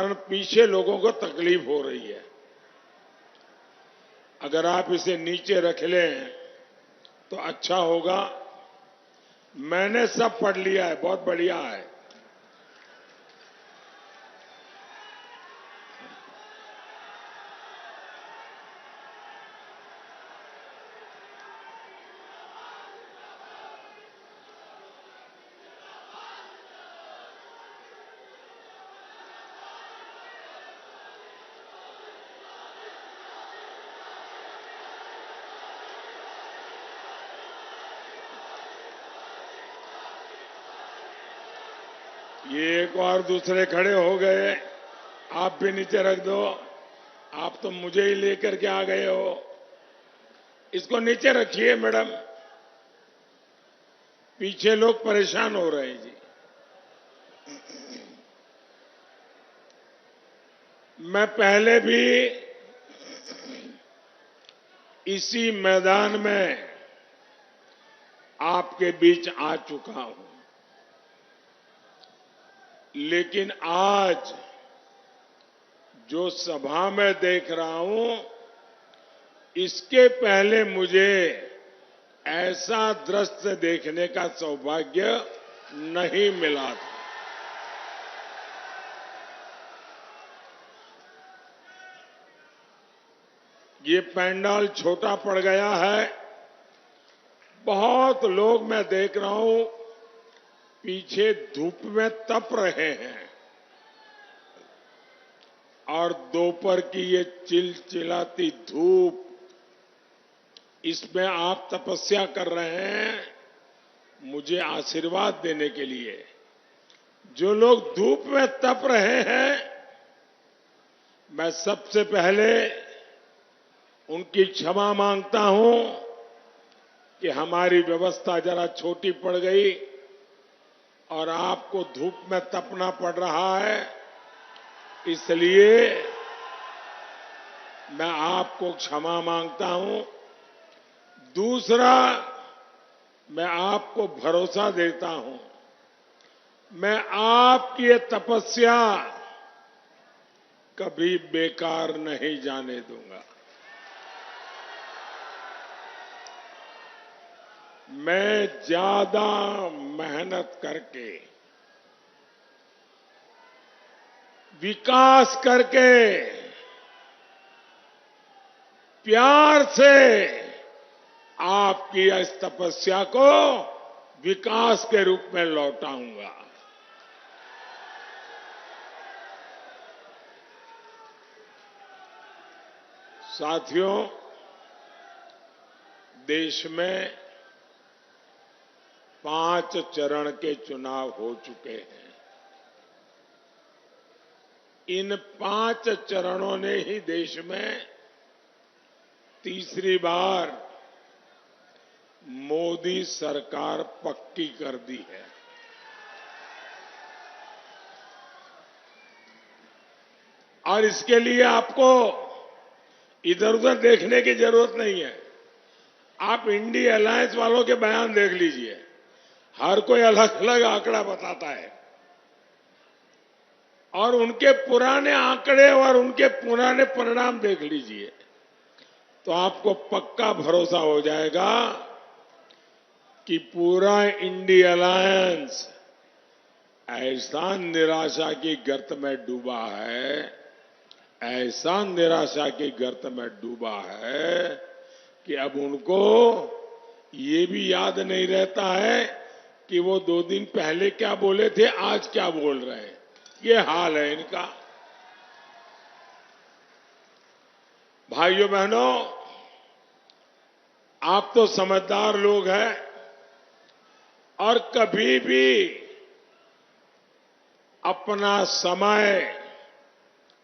कारण पीछे लोगों को तकलीफ हो रही है। अगर आप इसे नीचे रख लें तो अच्छा होगा। मैंने सब पढ़ लिया है, बहुत बढ़िया है। ये एक और दूसरे खड़े हो गए, आप भी नीचे रख दो। आप तो मुझे ही लेकर के आ गए हो। इसको नीचे रखिए मैडम, पीछे लोग परेशान हो रहे हैं जी। मैं पहले भी इसी मैदान में आपके बीच आ चुका हूं, लेकिन आज जो सभा में देख रहा हूं, इसके पहले मुझे ऐसा दृश्य देखने का सौभाग्य नहीं मिला था। ये पंडाल छोटा पड़ गया है। बहुत लोग मैं देख रहा हूं पीछे धूप में तप रहे हैं और दोपहर की ये चिलचिलाती धूप, इसमें आप तपस्या कर रहे हैं मुझे आशीर्वाद देने के लिए। जो लोग धूप में तप रहे हैं, मैं सबसे पहले उनकी क्षमा मांगता हूं कि हमारी व्यवस्था जरा छोटी पड़ गई और आपको धूप में तपना पड़ रहा है, इसलिए मैं आपको क्षमा मांगता हूं। दूसरा, मैं आपको भरोसा देता हूं, मैं आपकी ये तपस्या कभी बेकार नहीं जाने दूंगा। मैं ज्यादा मेहनत करके, विकास करके, प्यार से आपकी इस तपस्या को विकास के रूप में लौटाऊंगा। साथियों, देश में 5 चरण के चुनाव हो चुके हैं। इन 5 चरणों ने ही देश में तीसरी बार मोदी सरकार पक्की कर दी है। और इसके लिए आपको इधर उधर देखने की जरूरत नहीं है। आप इंडिया अलायंस वालों के बयान देख लीजिए, हर कोई अलग अलग आंकड़ा बताता है और उनके पुराने आंकड़े और उनके पुराने परिणाम देख लीजिए, तो आपको पक्का भरोसा हो जाएगा कि पूरा इंडिया अलायंस ऐसा निराशा की गर्त में डूबा है, ऐसा निराशा की गर्त में डूबा है कि अब उनको ये भी याद नहीं रहता है कि वो 2 दिन पहले क्या बोले थे, आज क्या बोल रहे हैं। ये हाल है इनका। भाइयों बहनों, आप तो समझदार लोग हैं और कभी भी अपना समय,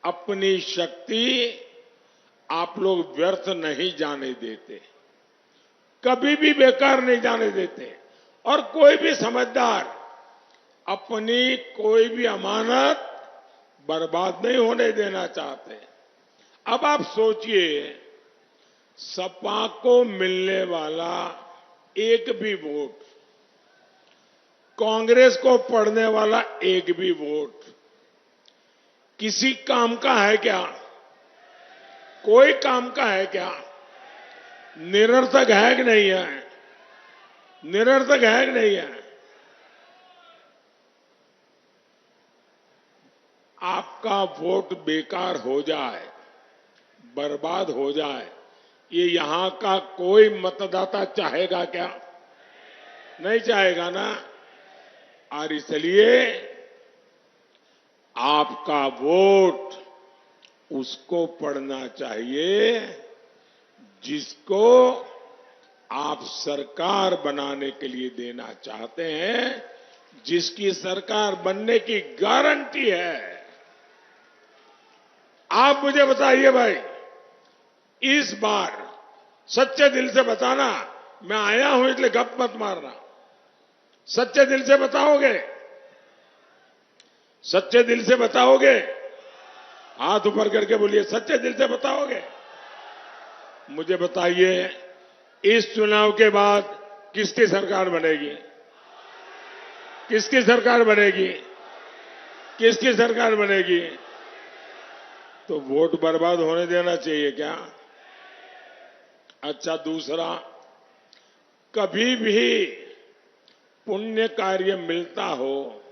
अपनी शक्ति आप लोग व्यर्थ नहीं जाने देते, कभी भी बेकार नहीं जाने देते। और कोई भी समझदार अपनी कोई भी अमानत बर्बाद नहीं होने देना चाहते। अब आप सोचिए, सपा को मिलने वाला एक भी वोट, कांग्रेस को पड़ने वाला एक भी वोट, किसी काम का है क्या? कोई काम का है क्या? निरर्थक है कि नहीं है? निरर्थक है कि नहीं है? आपका वोट बेकार हो जाए, बर्बाद हो जाए, ये यहां का कोई मतदाता चाहेगा क्या? नहीं चाहेगा ना। और इसलिए आपका वोट उसको पड़ना चाहिए जिसको आप सरकार बनाने के लिए देना चाहते हैं, जिसकी सरकार बनने की गारंटी है। आप मुझे बताइए भाई, इस बार सच्चे दिल से बताना, मैं आया हूं इसलिए गप मत मारना। सच्चे दिल से बताओगे? सच्चे दिल से बताओगे? हाथ ऊपर करके बोलिए, सच्चे दिल से बताओगे? मुझे बताइए, इस चुनाव के बाद किसकी सरकार बनेगी? किसकी सरकार बनेगी? किसकी सरकार बनेगी? तो वोट बर्बाद होने देना चाहिए क्या? अच्छा, दूसरा, कभी भी पुण्य कार्य मिलता हो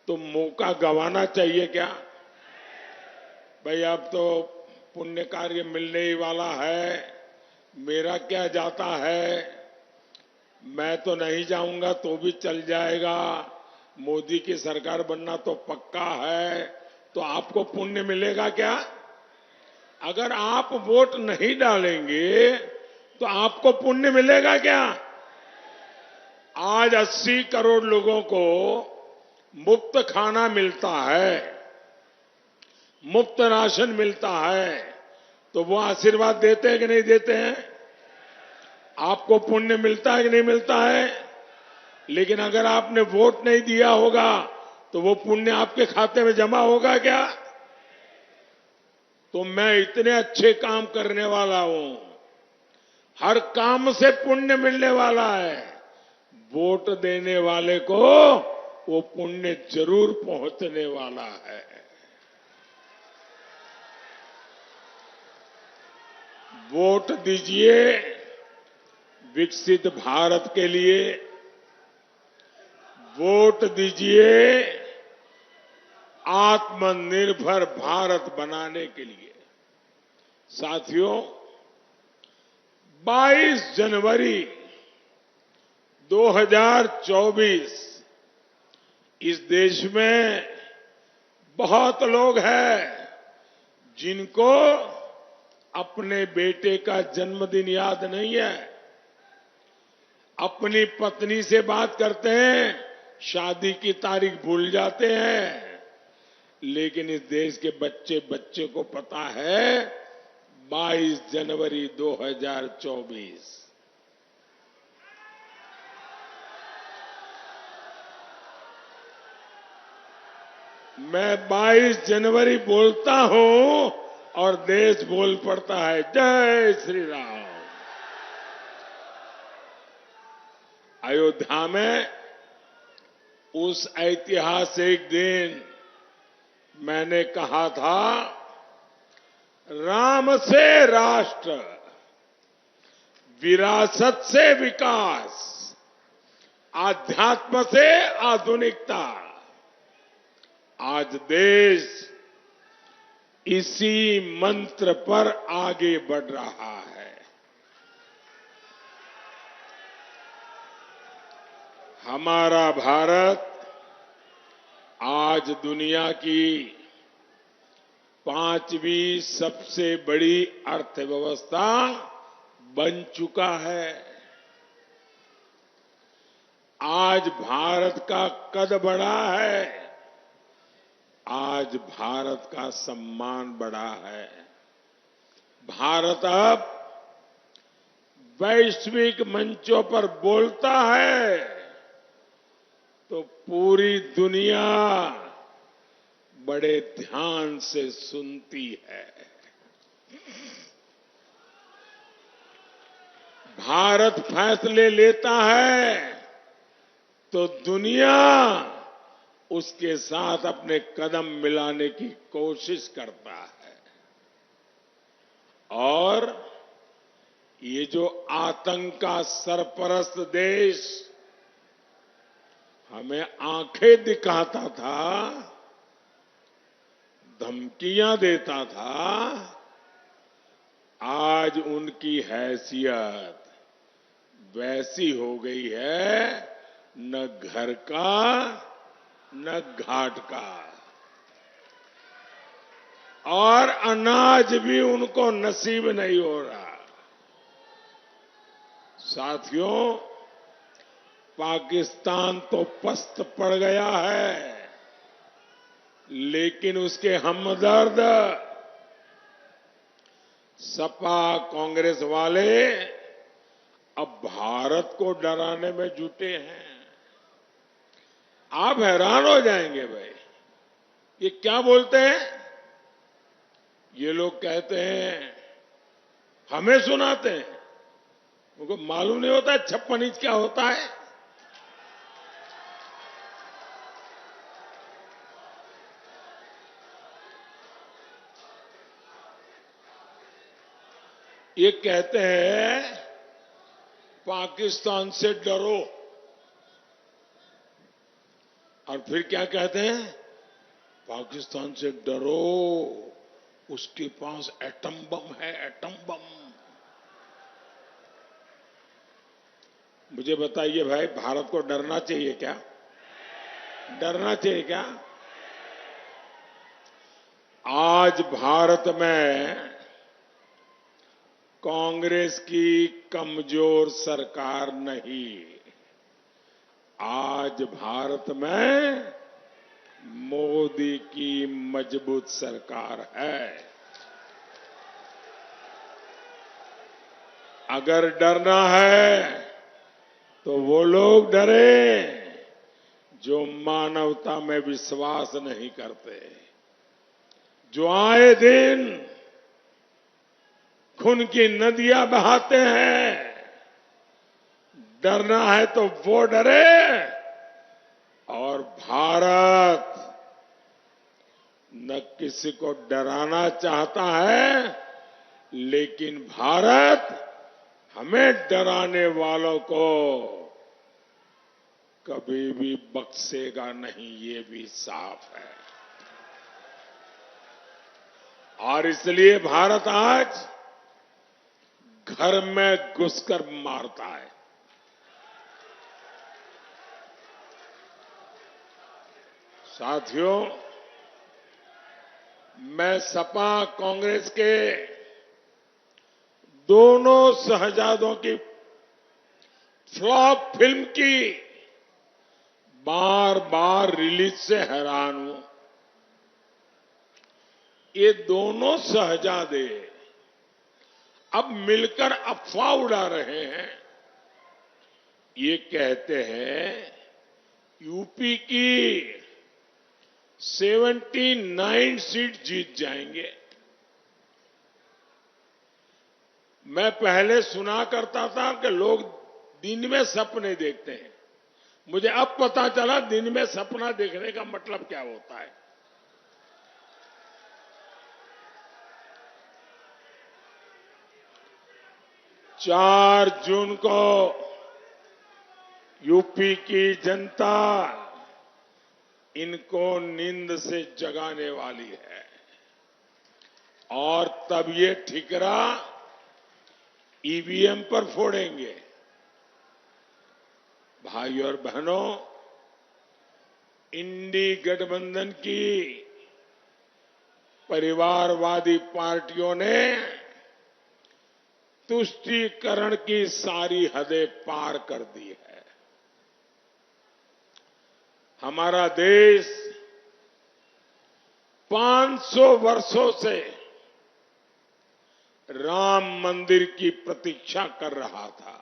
तो मौका गंवाना चाहिए क्या? भाई, अब तो पुण्य कार्य मिलने ही वाला है, मेरा क्या जाता है, मैं तो नहीं जाऊंगा तो भी चल जाएगा, मोदी की सरकार बनना तो पक्का है, तो आपको पुण्य मिलेगा क्या? अगर आप वोट नहीं डालेंगे तो आपको पुण्य मिलेगा क्या? आज 80 करोड़ लोगों को मुफ्त खाना मिलता है, मुफ्त राशन मिलता है, तो वो आशीर्वाद देते हैं कि नहीं देते हैं? आपको पुण्य मिलता है कि नहीं मिलता है? लेकिन अगर आपने वोट नहीं दिया होगा तो वो पुण्य आपके खाते में जमा होगा क्या? तो मैं इतने अच्छे काम करने वाला हूं, हर काम से पुण्य मिलने वाला है, वोट देने वाले को वो पुण्य जरूर पहुंचने वाला है। वोट दीजिए विकसित भारत के लिए, वोट दीजिए आत्मनिर्भर भारत बनाने के लिए। साथियों, 22 जनवरी 2024 इस देश में बहुत लोग हैं जिनको अपने बेटे का जन्मदिन याद नहीं है, अपनी पत्नी से बात करते हैं, शादी की तारीख भूल जाते हैं, लेकिन इस देश के बच्चे बच्चे को पता है 22 जनवरी 2024। मैं 22 जनवरी बोलता हूं और देश बोल पड़ता है, जय श्री राम। अयोध्या में उस ऐतिहासिक दिन मैंने कहा था, राम से राष्ट्र, विरासत से विकास, आध्यात्म से आधुनिकता। आज देश इसी मंत्र पर आगे बढ़ रहा है। हमारा भारत आज दुनिया की 5वीं सबसे बड़ी अर्थव्यवस्था बन चुका है। आज भारत का कद बढ़ा है, आज भारत का सम्मान बढ़ा है। भारत अब वैश्विक मंचों पर बोलता है तो पूरी दुनिया बड़े ध्यान से सुनती है। भारत फैसले लेता है तो दुनिया उसके साथ अपने कदम मिलाने की कोशिश करता है। और ये जो आतंक का सरपरस्त देश हमें आंखें दिखाता था, धमकियां देता था, आज उनकी हैसियत वैसी हो गई है, न घर का न घाट का, और अनाज भी उनको नसीब नहीं हो रहा। साथियों, पाकिस्तान तो पस्त पड़ गया है, लेकिन उसके हमदर्द सपा कांग्रेस वाले अब भारत को डराने में जुटे हैं। आप हैरान हो जाएंगे भाई, ये क्या बोलते हैं? ये लोग कहते हैं, हमें सुनाते हैं, उनको मालूम नहीं होता 56 इंच क्या होता है। ये कहते हैं पाकिस्तान से डरो, और फिर क्या कहते हैं? पाकिस्तान से डरो, उसके पास एटम बम है, एटम बम। मुझे बताइए भाई, भारत को डरना चाहिए क्या? डरना चाहिए क्या? आज भारत में कांग्रेस की कमजोर सरकार नहीं, आज भारत में मोदी की मजबूत सरकार है। अगर डरना है तो वो लोग डरे जो मानवता में विश्वास नहीं करते, जो आए दिन खून की नदियां बहाते हैं। डरना है तो वो डरे, और भारत न किसी को डराना चाहता है, लेकिन भारत हमें डराने वालों को कभी भी बख्शेगा नहीं, ये भी साफ है। और इसलिए भारत आज घर में घुसकर मारता है। साथियों, मैं सपा कांग्रेस के दोनों शहजादों की फ्लॉप फिल्म की बार बार रिलीज से हैरान हूं। ये दोनों शहजादे अब मिलकर अफवाह उड़ा रहे हैं। ये कहते हैं यूपी की 79 सीट जीत जाएंगे। मैं पहले सुना करता था कि लोग दिन में सपने देखते हैं, मुझे अब पता चला दिन में सपना देखने का मतलब क्या होता है। चार जून को यूपी की जनता इनको नींद से जगाने वाली है, और तब ये ठिकरा ईवीएम पर फोड़ेंगे। भाई और बहनों, इंडी गठबंधन की परिवारवादी पार्टियों ने तुष्टीकरण की सारी हदें पार कर दी है। हमारा देश 500 वर्षों से राम मंदिर की प्रतीक्षा कर रहा था।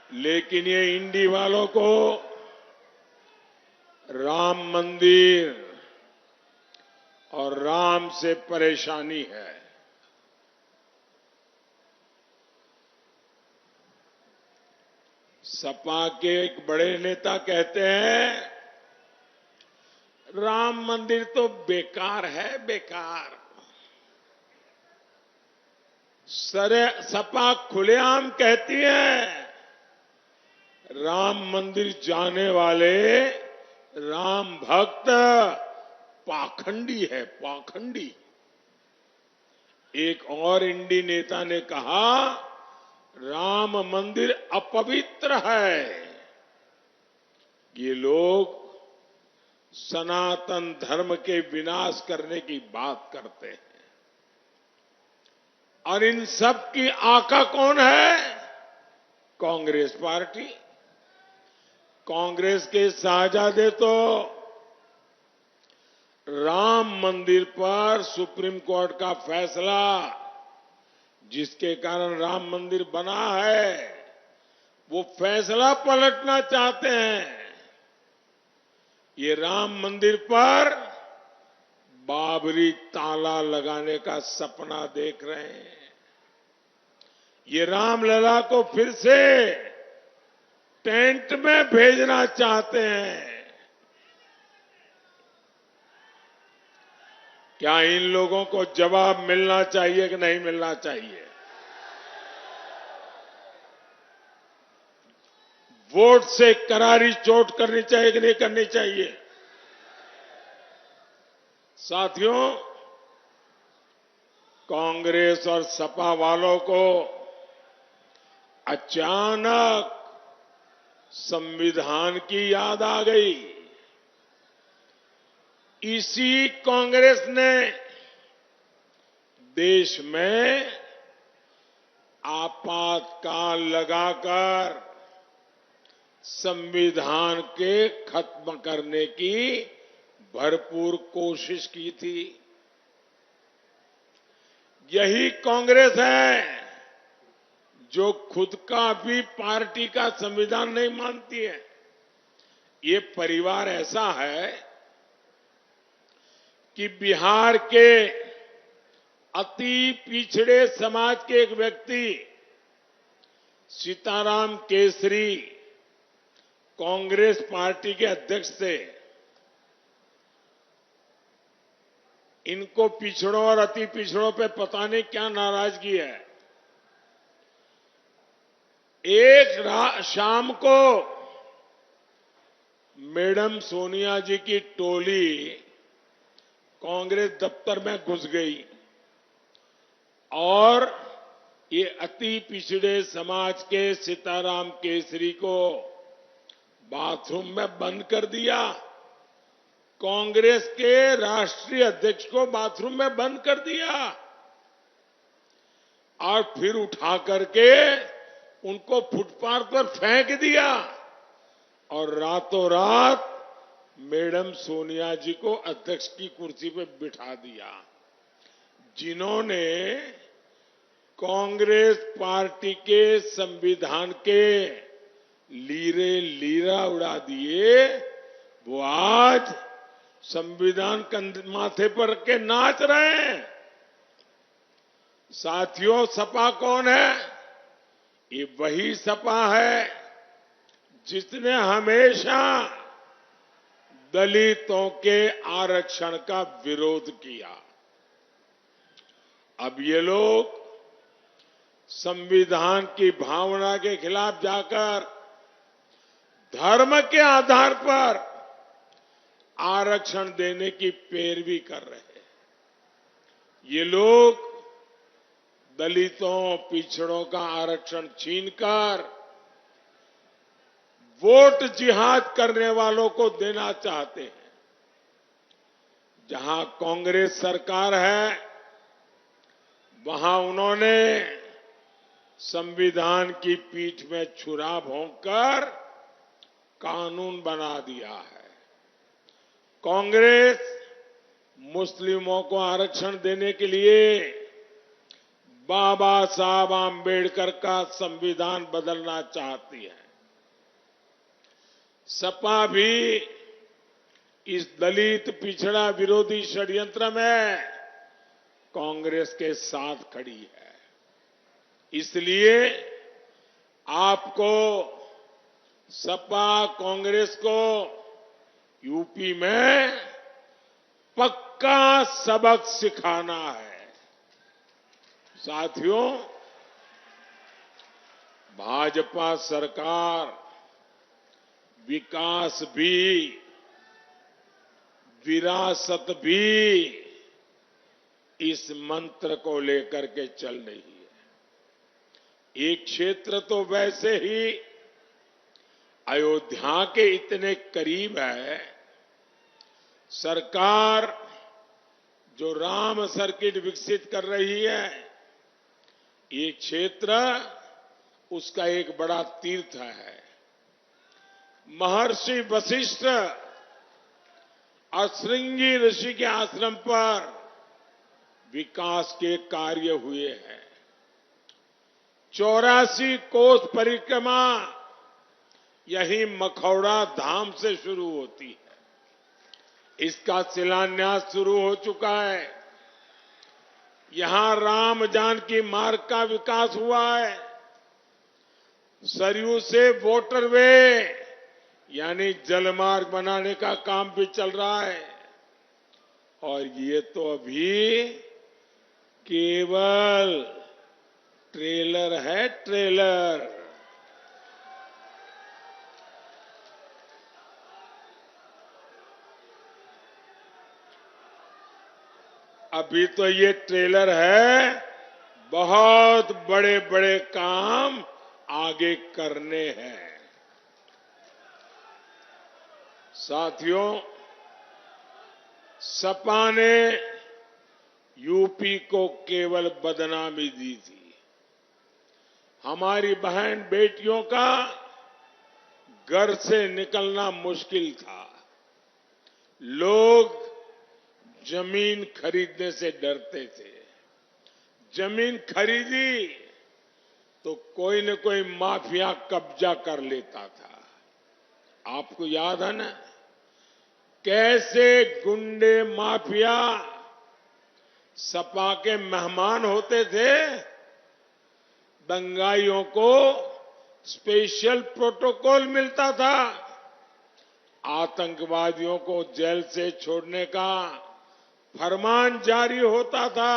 लेकिन ये इंडी वालों को राम मंदिर और राम से परेशानी है। सपा के एक बड़े नेता कहते हैं राम मंदिर तो बेकार है, बेकार। सपा खुलेआम कहती है राम मंदिर जाने वाले राम भक्त पाखंडी है, पाखंडी। एक और इंडी नेता ने कहा राम मंदिर अपवित्र है। ये लोग सनातन धर्म के विनाश करने की बात करते हैं। और इन सब की आका कौन है? कांग्रेस पार्टी। कांग्रेस के शाहजादे तो राम मंदिर पर सुप्रीम कोर्ट का फैसला जिसके कारण राम मंदिर बना है, वो फैसला पलटना चाहते हैं। ये राम मंदिर पर बाबरी ताला लगाने का सपना देख रहे हैं। ये रामलला को फिर से टेंट में भेजना चाहते हैं। क्या इन लोगों को जवाब मिलना चाहिए कि नहीं मिलना चाहिए? वोट से करारी चोट करनी चाहिए कि नहीं करनी चाहिए? साथियों, कांग्रेस और सपा वालों को अचानक संविधान की याद आ गई। इसी कांग्रेस ने देश में आपातकाल लगाकर संविधान के खत्म करने की भरपूर कोशिश की थी। यही कांग्रेस है जो खुद का भी पार्टी का संविधान नहीं मानती है। ये परिवार ऐसा है कि बिहार के अति पिछड़े समाज के एक व्यक्ति सीताराम केसरी कांग्रेस पार्टी के अध्यक्ष थे। इनको पिछड़ों और अति पिछड़ों पे पता नहीं क्या नाराजगी है। एक शाम को मैडम सोनिया जी की टोली कांग्रेस दफ्तर में घुस गई और ये अति पिछड़े समाज के सीताराम केसरी को बाथरूम में बंद कर दिया। कांग्रेस के राष्ट्रीय अध्यक्ष को बाथरूम में बंद कर दिया और फिर उठा करके उनको फुटपाथ पर फेंक दिया और रातों रात मैडम सोनिया जी को अध्यक्ष की कुर्सी पर बिठा दिया। जिन्होंने कांग्रेस पार्टी के संविधान के लीरे लीरा उड़ा दिए, वो आज संविधान माथे पर के नाच रहे हैं। साथियों, सपा कौन है? ये वही सपा है जिसने हमेशा दलितों के आरक्षण का विरोध किया। अब ये लोग संविधान की भावना के खिलाफ जाकर धर्म के आधार पर आरक्षण देने की पैरवी कर रहे हैं। ये लोग दलितों, पिछड़ों का आरक्षण छीनकर वोट जिहाद करने वालों को देना चाहते हैं। जहां कांग्रेस सरकार है, वहां उन्होंने संविधान की पीठ में छुरा भोंककर कानून बना दिया है। कांग्रेस मुस्लिमों को आरक्षण देने के लिए बाबा साहब आंबेडकर का संविधान बदलना चाहती है। सपा भी इस दलित पिछड़ा विरोधी षड्यंत्र में कांग्रेस के साथ खड़ी है। इसलिए आपको सपा कांग्रेस को यूपी में पक्का सबक सिखाना है। साथियों, भाजपा सरकार विकास भी, विरासत भी इस मंत्र को लेकर के चल रही है। एक क्षेत्र तो वैसे ही अयोध्या के इतने करीब है, सरकार जो राम सर्किट विकसित कर रही है, ये क्षेत्र उसका एक बड़ा तीर्थ है। महर्षि वशिष्ठ और श्रृंगी ऋषि के आश्रम पर विकास के कार्य हुए हैं। 84 कोस परिक्रमा यही मखौड़ा धाम से शुरू होती है। इसका शिलान्यास शुरू हो चुका है। यहां राम जानकी मार्ग का विकास हुआ है। सरयू से वाटरवे यानी जलमार्ग बनाने का काम भी चल रहा है। और ये तो अभी केवल ट्रेलर है, ट्रेलर। अभी तो ये ट्रेलर है, बहुत बड़े बड़े काम आगे करने हैं। साथियों, सपा ने यूपी को केवल बदनामी दी थी। हमारी बहन बेटियों का घर से निकलना मुश्किल था। लोग जमीन खरीदने से डरते थे। जमीन खरीदी तो कोई न कोई माफिया कब्जा कर लेता था। आपको याद है ना, कैसे गुंडे माफिया सपा के मेहमान होते थे। दंगाइयों को स्पेशल प्रोटोकॉल मिलता था। आतंकवादियों को जेल से छोड़ने का फरमान जारी होता था।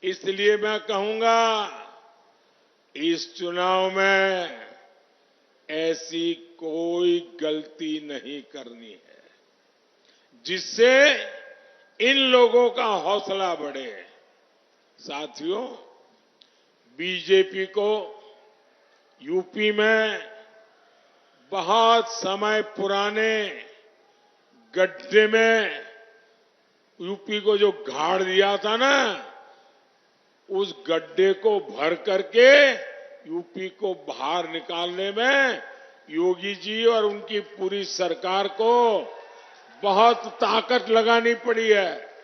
इसलिए मैं कहूंगा, इस चुनाव में ऐसी कोई गलती नहीं करनी है जिससे इन लोगों का हौसला बढ़े। साथियों, बीजेपी को यूपी में बहुत समय पुराने गड्ढे में यूपी को जो गाड़ दिया था ना, उस गड्ढे को भर करके यूपी को बाहर निकालने में योगी जी और उनकी पूरी सरकार को बहुत ताकत लगानी पड़ी है।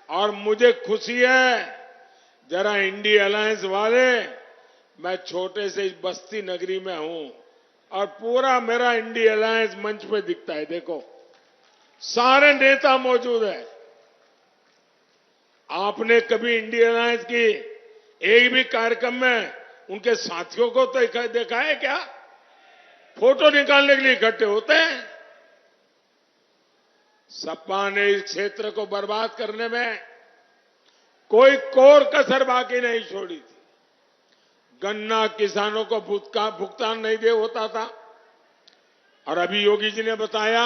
और मुझे खुशी है, जरा इंडिया अलायंस वाले, मैं छोटे से इस बस्ती नगरी में हूं और पूरा मेरा इंडिया अलायंस मंच पे दिखता है। देखो, सारे नेता मौजूद है। आपने कभी इंडिया अलायंस की एक भी कार्यक्रम में उनके साथियों को तो देखा है क्या? फोटो निकालने के लिए इकट्ठे होते हैं। सपा ने इस क्षेत्र को बर्बाद करने में कोई कोर कसर बाकी नहीं छोड़ी थी। गन्ना किसानों को भुगतान नहीं दे होता था। और अभी योगी जी ने बताया,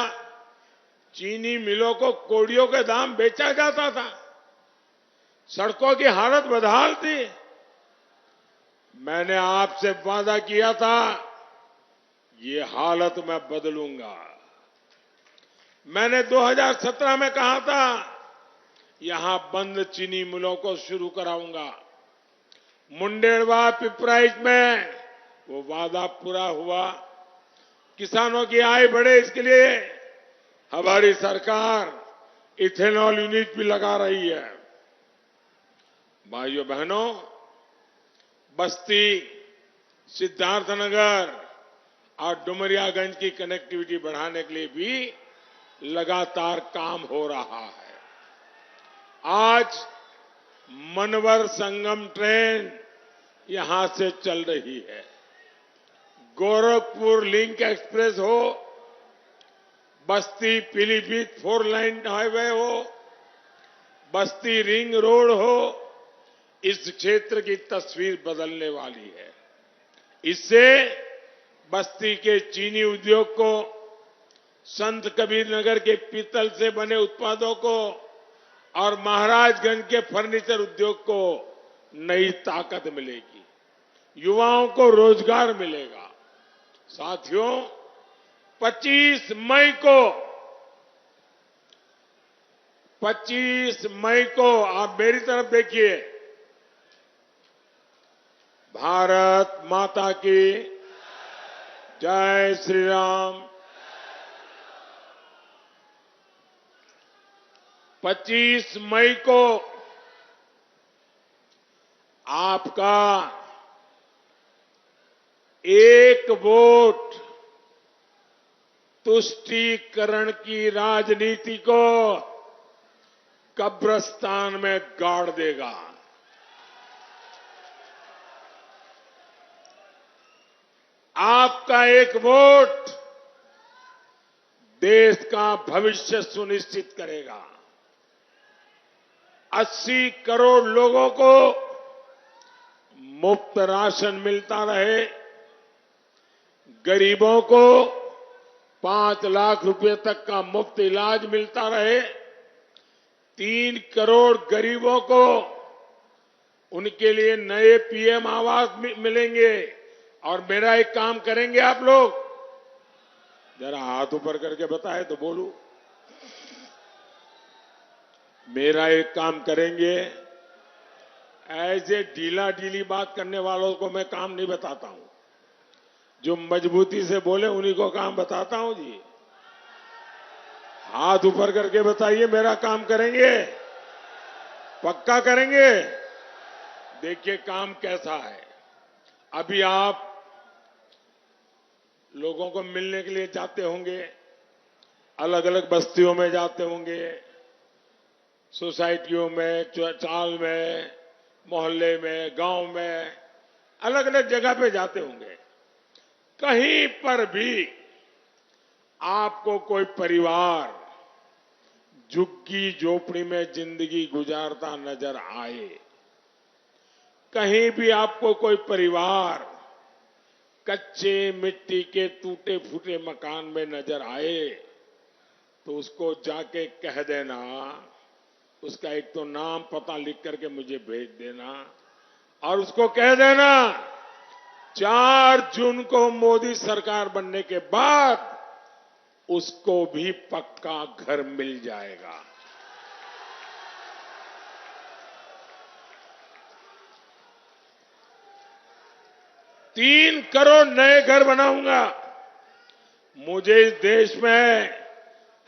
चीनी मिलों को कोड़ियों के दाम बेचा जाता था। सड़कों की हालत बदहाल थी। मैंने आपसे वादा किया था, ये हालत मैं बदलूंगा। मैंने 2017 में कहा था, यहां बंद चीनी मिलों को शुरू कराऊंगा। मुंडेरवा पिपराइच में वो वादा पूरा हुआ। किसानों की आय बढ़े, इसके लिए हमारी सरकार इथेनॉल यूनिट भी लगा रही है। भाइयों बहनों, बस्ती, सिद्धार्थनगर और डुमरियागंज की कनेक्टिविटी बढ़ाने के लिए भी लगातार काम हो रहा है। आज मनवर संगम ट्रेन यहां से चल रही है। गोरखपुर लिंक एक्सप्रेस हो, बस्ती पीलीभीत 4 लाइन हाईवे हो, बस्ती रिंग रोड हो, इस क्षेत्र की तस्वीर बदलने वाली है। इससे बस्ती के चीनी उद्योग को, संत कबीर नगर के पीतल से बने उत्पादों को और महाराजगंज के फर्नीचर उद्योग को नई ताकत मिलेगी, युवाओं को रोजगार मिलेगा। साथियों, 25 मई को आप मेरी तरफ देखिए, भारत माता की जय श्री राम। 25 मई को आपका एक वोट तुष्टीकरण की राजनीति को कब्रिस्तान में गाड़ देगा। आपका एक वोट देश का भविष्य सुनिश्चित करेगा। 80 करोड़ लोगों को मुफ्त राशन मिलता रहे, गरीबों को 5 लाख रुपए तक का मुफ्त इलाज मिलता रहे, 3 करोड़ गरीबों को उनके लिए नए पीएम आवास मिलेंगे। और मेरा एक काम करेंगे आप लोग, जरा हाथ ऊपर करके बताए तो बोलूं। मेरा एक काम करेंगे, ऐसे ढीला ढीली बात करने वालों को मैं काम नहीं बताता हूं, जो मजबूती से बोले उन्हीं को काम बताता हूं जी। हाथ ऊपर करके बताइए, मेरा काम करेंगे, पक्का करेंगे। देखिए काम कैसा है। अभी आप लोगों को मिलने के लिए जाते होंगे, अलग अलग बस्तियों में जाते होंगे, सोसाइटियों में, चाल में, मोहल्ले में, गांव में, अलग अलग जगह पे जाते होंगे। कहीं पर भी आपको कोई परिवार झुग्गी झोपड़ी में जिंदगी गुजारता नजर आए, कहीं भी आपको कोई परिवार कच्चे मिट्टी के टूटे फूटे मकान में नजर आए, तो उसको जाके कह देना, उसका एक तो नाम पता लिख करके मुझे भेज देना, और उसको कह देना 4 जून को मोदी सरकार बनने के बाद उसको भी पक्का घर मिल जाएगा। तीन करोड़ नए घर बनाऊंगा। मुझे इस देश में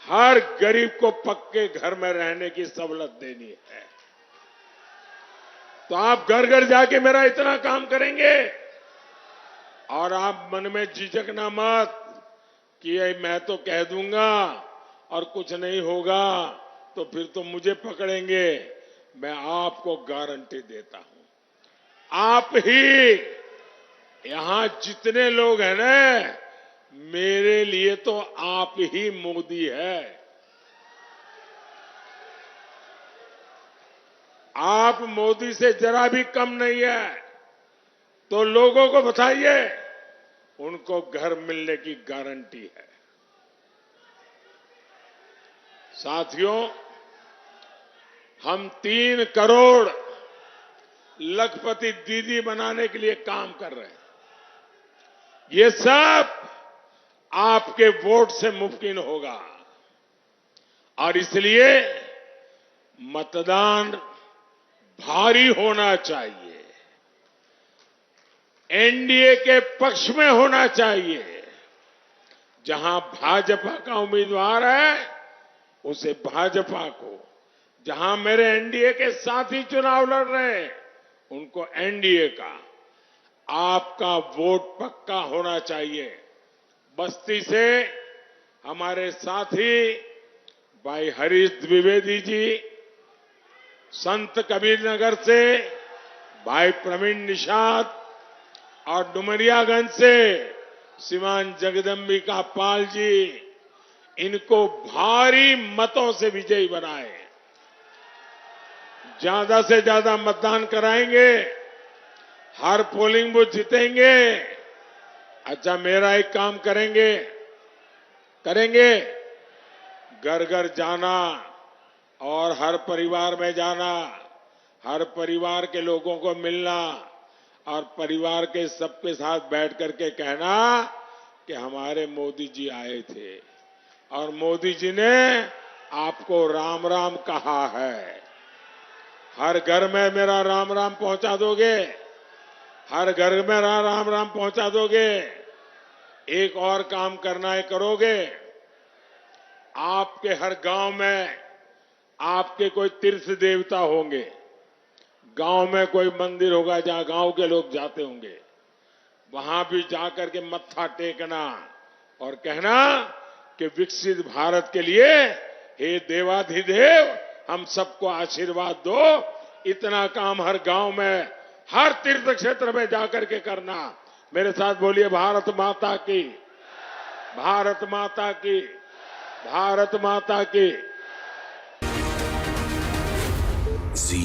हर गरीब को पक्के घर में रहने की सहूलत देनी है। तो आप घर घर जाके मेरा इतना काम करेंगे, और आप मन में झिझकना मत कि मैं तो कह दूंगा और कुछ नहीं होगा तो फिर तो मुझे पकड़ेंगे। मैं आपको गारंटी देता हूं, आप ही यहां जितने लोग हैं ना, मेरे लिए तो आप ही मोदी है। आप मोदी से जरा भी कम नहीं है। तो लोगों को बताइए, उनको घर मिलने की गारंटी है। साथियों, हम 3 करोड़ लखपति दीदी बनाने के लिए काम कर रहे हैं। ये सब आपके वोट से मुमकिन होगा, और इसलिए मतदान भारी होना चाहिए, एनडीए के पक्ष में होना चाहिए। जहां भाजपा का उम्मीदवार है उसे भाजपा को, जहां मेरे एनडीए के साथी चुनाव लड़ रहे हैं उनको एनडीए का। आपका वोट पक्का होना चाहिए। बस्ती से हमारे साथी भाई हरीश द्विवेदी जी, संत कबीर नगर से भाई प्रवीण निषाद, और डुमरियागंज से श्रीमान जगदम्बिका पाल जी, इनको भारी मतों से विजयी बनाए। ज्यादा से ज्यादा मतदान कराएंगे, हर पोलिंग बूथ जीतेंगे। अच्छा, मेरा एक काम करेंगे, घर घर जाना और हर परिवार में जाना, हर परिवार के लोगों को मिलना और परिवार के सबके साथ बैठ करके कहना कि हमारे मोदी जी आए थे और मोदी जी ने आपको राम राम कहा है। हर घर में मेरा राम राम पहुंचा दोगे, हर घर में मेरा राम राम पहुंचा दोगे। एक और काम करना है, करोगे? आपके हर गांव में आपके कोई तीर्थ देवता होंगे, गांव में कोई मंदिर होगा जहां गांव के लोग जाते होंगे, वहां भी जाकर के मत्था टेकना और कहना कि विकसित भारत के लिए हे देवाधिदेव हम सबको आशीर्वाद दो। इतना काम हर गांव में, हर तीर्थ क्षेत्र में जाकर के करना। मेरे साथ बोलिए, भारत माता की, भारत माता की, भारत माता की। जी